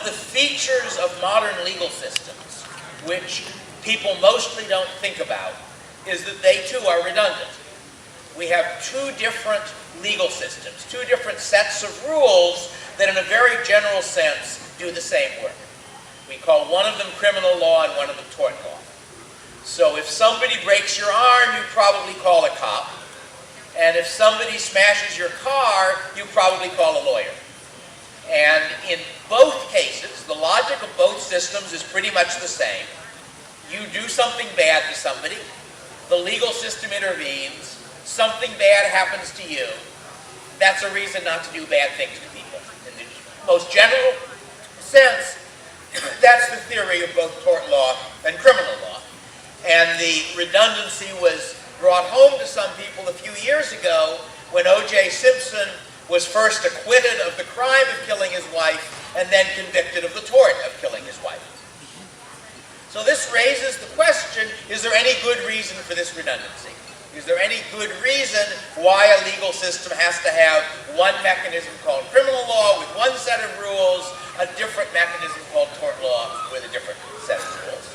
the features of modern legal systems, which people mostly don't think about, is that they too are redundant. We have two different legal systems, two different sets of rules that in a very general sense do the same work. We call one of them criminal law and one of them tort law. So if somebody breaks your arm, you probably call a cop. And if somebody smashes your car, you probably call a lawyer. And in both cases, the logic of both systems is pretty much the same. You do something bad to somebody, the legal system intervenes, something bad happens to you. That's a reason not to do bad things to people. In the most general sense, that's the theory of both tort law and criminal law. And the redundancy was brought home to some people a few years ago when O.J. Simpson was first acquitted of the crime of killing his wife and then convicted of the tort of killing his wife. So this raises the question, is there any good reason for this redundancy? Is there any good reason why a legal system has to have one mechanism called criminal law with one set of rules, a different mechanism called tort law with a different set of rules?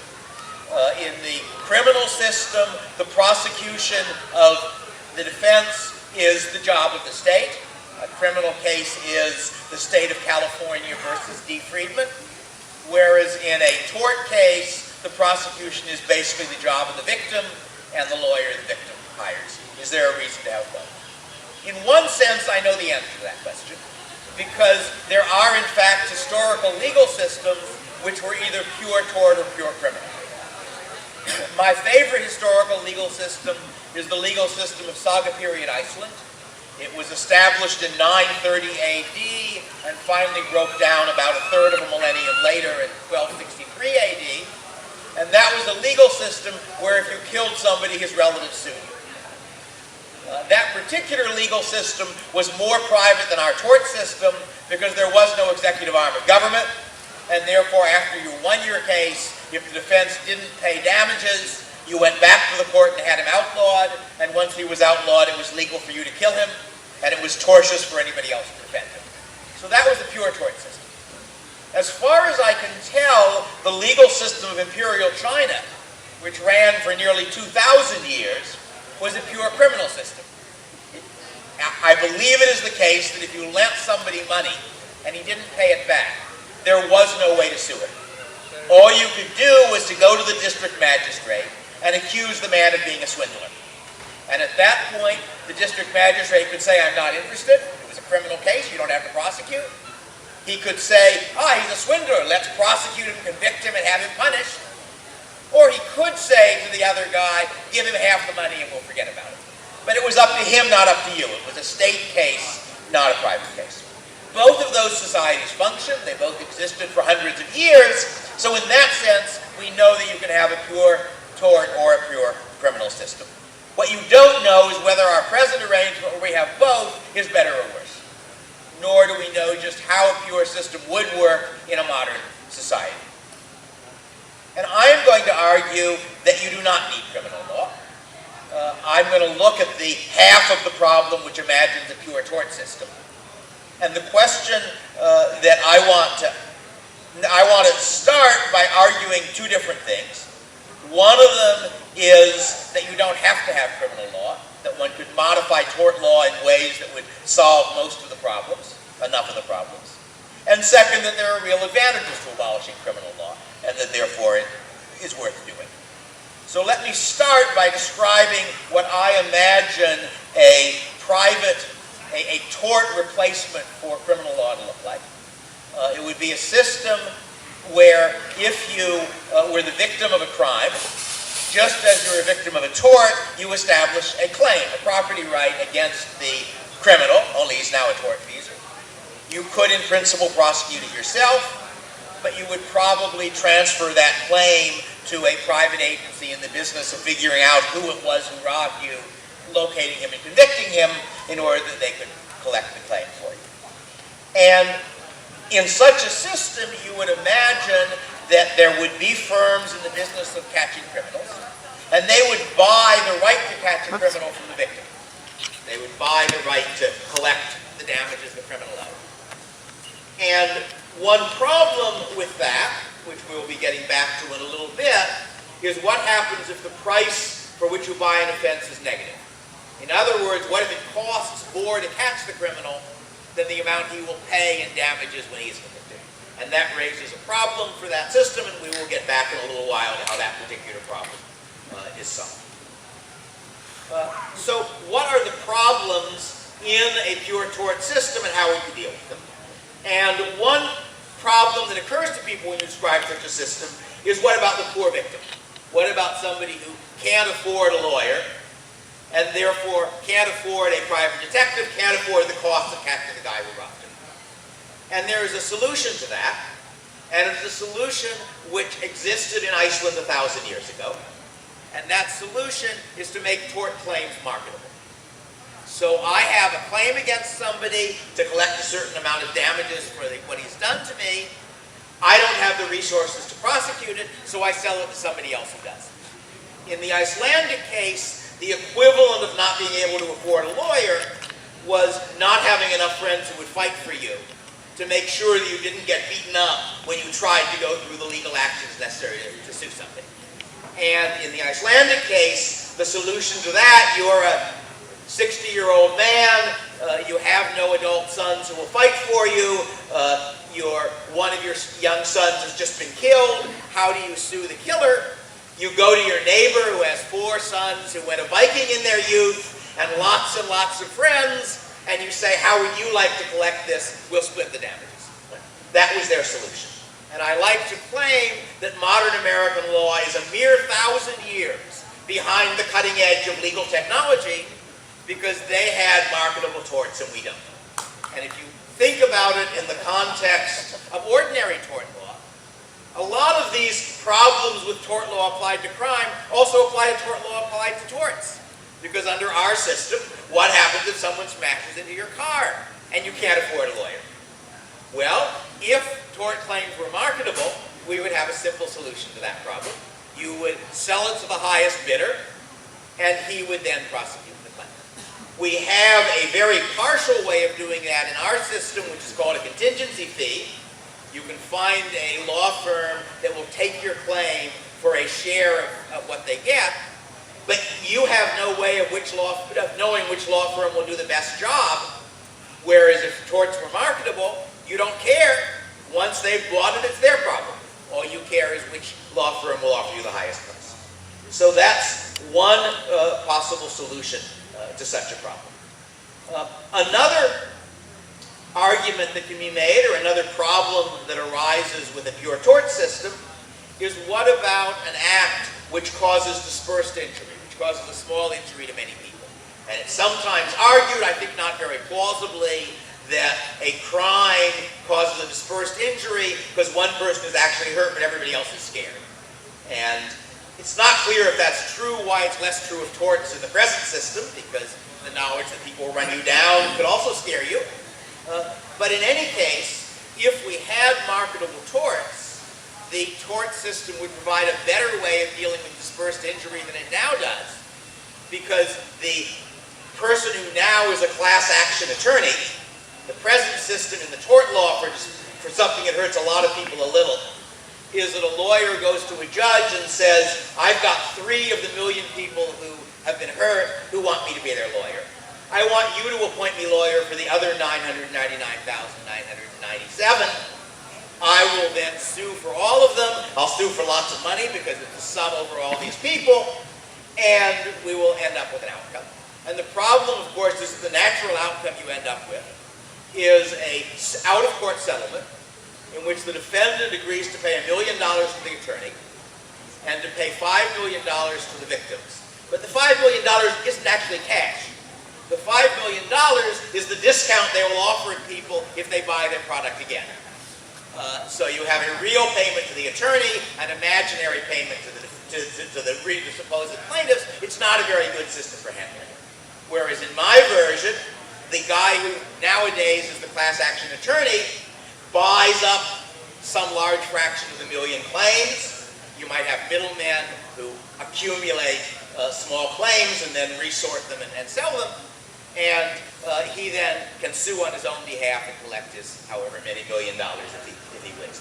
In the criminal system, the prosecution of the defense is the job of the state. A criminal case is the state of California versus D. Friedman. Whereas in a tort case, the prosecution is basically the job of the victim and the lawyer the victim hires. Is there a reason to have both? In one sense, I know the answer to that question, because there are, in fact, historical legal systems which were either pure tort or pure criminal. My favorite historical legal system is the legal system of Saga period Iceland. It was established in 930 AD and finally broke down about a third of a millennium later in 1263 AD. And that was a legal system where if you killed somebody, his relatives sued you. That particular legal system was more private than our tort system because there was no executive arm of government, and therefore after you won your case, if the defense didn't pay damages, you went back to the court and had him outlawed, and once he was outlawed, it was legal for you to kill him, and it was tortious for anybody else to defend him. So that was the pure tort system. As far as I can tell, the legal system of Imperial China, which ran for nearly 2,000 years, was a pure criminal system. I believe it is the case that if you lent somebody money and he didn't pay it back, there was no way to sue him. All you could do was to go to the district magistrate and accuse the man of being a swindler. And at that point, the district magistrate could say, I'm not interested. It was a criminal case. You don't have to prosecute. He could say, he's a swindler. Let's prosecute him, convict him, and have him punished. Or he could say to the other guy, give him half the money and we'll forget about it. But it was up to him, not up to you. It was a state case, not a private case. Both of those societies functioned. They both existed for hundreds of years. So in that sense, we know that you can have a pure tort or a pure criminal system. What you don't know is whether our present arrangement, where we have both, is better or worse. Nor do we know just how a pure system would work in a modern society. And I am going to argue that you do not need criminal law. I'm going to look at the half of the problem which imagines a pure tort system. And the question that I want to start by arguing two different things. One of them is that you don't have to have criminal law, that one could modify tort law in ways that would solve most of the problems, enough of the problems. And second, that there are real advantages to abolishing criminal law, and that therefore it is worth doing. So let me start by describing what I imagine a tort replacement for criminal law to look like. It would be a system where if you were the victim of a crime, just as you're a victim of a tort, you establish a claim, a property right against the criminal, only he's now a tortfeasor. You could, in principle, prosecute it yourself, but you would probably transfer that claim to a private agency in the business of figuring out who it was who robbed you, locating him and convicting him in order that they could collect the claim for you. And in such a system, you would imagine that there would be firms in the business of catching criminals, and they would buy the right to catch a criminal from the victim. They would buy the right to collect the damages the criminal owed. And One problem with that, which we'll be getting back to in a little bit, is what happens if the price for which you buy an offense is negative. In other words, what if it costs more to catch the criminal than the amount he will pay in damages when he is convicted? And that raises a problem for that system, and we will get back in a little while to how that particular problem is solved. So what are the problems in a pure tort system and how would you deal with them? And one problem that occurs to people when you describe such a system is, what about the poor victim? What about somebody who can't afford a lawyer and therefore can't afford a private detective, can't afford the cost of catching the guy who robbed him? And there is a solution to that, and it's a solution which existed in Iceland 1,000 years ago. And that solution is to make tort claims marketable. So I have a claim against somebody to collect a certain amount of damages for what he's done to me. I don't have the resources to prosecute it, so I sell it to somebody else who does. In the Icelandic case, the equivalent of not being able to afford a lawyer was not having enough friends who would fight for you to make sure that you didn't get beaten up when you tried to go through the legal actions necessary to sue somebody. And in the Icelandic case, the solution to that, you're a 60-year-old man, you have no adult sons who will fight for you, one of your young sons has just been killed. How do you sue the killer? You go to your neighbor who has 4 sons who went a Viking in their youth and lots of friends, and you say, how would you like to collect this? We'll split the damages. That was their solution. And I like to claim that modern American law is a mere 1,000 years behind the cutting edge of legal technology because they had marketable torts and we don't. And if you think about it in the context of ordinary tort law, a lot of these problems with tort law applied to crime also apply to tort law applied to torts. Because under our system, what happens if someone smashes into your car and you can't afford a lawyer? Well, if tort claims were marketable, we would have a simple solution to that problem. You would sell it to the highest bidder, and he would then prosecute the claim. We have a very partial way of doing that in our system, which is called a contingency fee. You can find a law firm that will take your claim for a share of what they get, but you have no way of knowing which law firm will do the best job, whereas if torts were marketable, you don't care. Once they've bought it, it's their problem. All you care is which law firm will offer you the highest price. So that's one possible solution to such a problem. Another argument that can be made, or another problem that arises with a pure tort system, is what about an act which causes dispersed injury, which causes a small injury to many people? And it's sometimes argued, I think not very plausibly, that a crime causes a dispersed injury because one person is actually hurt but everybody else is scared. And it's not clear if that's true, why it's less true of torts in the present system, because the knowledge that people will run you down could also scare you. But in any case, if we had marketable torts, the tort system would provide a better way of dealing with dispersed injury than it now does, because the person who now is a class action attorney, the present system in the tort law for something that hurts a lot of people a little, is that a lawyer goes to a judge and says, I've got 3 of the million people who have been hurt who want me to be their lawyer. I want you to appoint me lawyer for the other 999,997. I will then sue for all of them. I'll sue for lots of money because it's a sum over all these people, and we will end up with an outcome. And the problem, of course, is that the natural outcome you end up with is a out-of-court settlement in which the defendant agrees to pay $1 million to the attorney and to pay $5 million to the victims. But the $5 million isn't actually cash. The $5 million is the discount they will offer people if they buy their product again. So you have a real payment to the attorney, an imaginary payment to the supposed plaintiffs. It's not a very good system for handling it. Whereas in my version, the guy who nowadays is the class action attorney buys up some large fraction of the million claims. You might have middlemen who accumulate small claims and then resort them and sell them. And he then can sue on his own behalf and collect his however many $1 million if he wins